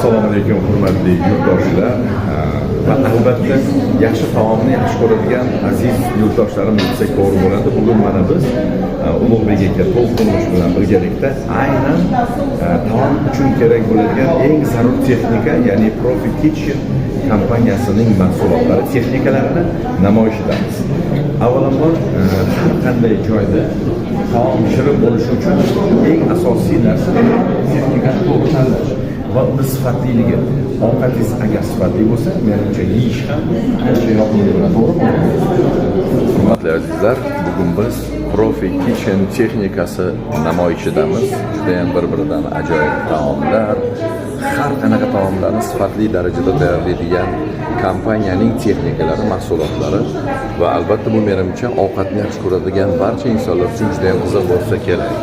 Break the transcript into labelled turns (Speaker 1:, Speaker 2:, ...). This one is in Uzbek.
Speaker 1: Assalomu alaykum hurmatli yurtdoshlar va albatta yaxshi taomni yaxshi ko'radigan aziz yurtdoshlarim desak to'g'ri bo'ladi. Bugun mana biz Ulug'bek aka To'lqinov bilan birgalikda aynan taom uchun kerak bo'ladigan eng zarur texnika, ya'ni Profi Kitchen kompaniyasining mahsulotlari, texnikalarini namoyish etamiz. Avvalambor har qanday joyda taom shirin bo'lishi uchun eng asosiy narsa texnikani to'g'ri tanlash va uni sifatliligi. Ovqatingiz agar sifatli bo'lsa, menimcha yeyish ham ancha yoqimli bo'ladi, to'g'rimi? Hurmatli azizlar, bugun biz Profi Kitchen texnikasi namoyishidamiz. Juda ham bir-biridan ajoyib taomlar, har qanaqa taomlarni sifatli darajada tayyorlaydigan kompaniyaning texnikalari, mahsulotlari va albatta bu menimcha ovqatni yaxshi ko'radigan barcha insonlar uchun juda ham qiziq bo'lsa kerak.